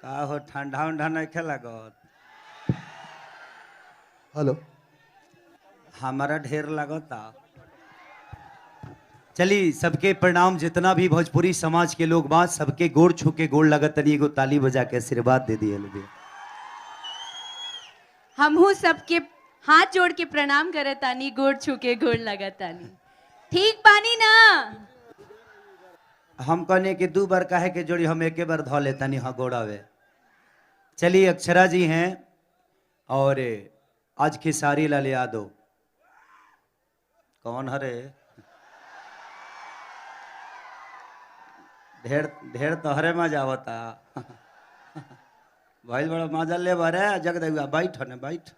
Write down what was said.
का हो ठंडा उंडा नहीं खेला गो। हेलो। हमारा ढेर लगता। चलिए सबके प्रणाम, जितना भी भोजपुरी समाज के लोग बात सबके गोड़ छू के गोड़ लगत तनी एगो ताली बजा के आशीर्वाद दे दिए लोग। हमहू सबके हाथ जोड़ के प्रणाम करतानी, गोड़ छू के गोड़ लगतानी। ठीक बानी ना? हम कहने कि 2 बार काहे के जोड़ी, हम एक बार धो लेता नहीं हाँ गोड़ावे। चलिए अक्षरा जी हैं और आज खेसारी लाल यादव। कौन हरे? ढेर ढेर तोहरे मजा आवता। भाई बड़ा मजा ले बारे जग देगा। बैठ ने बैठ।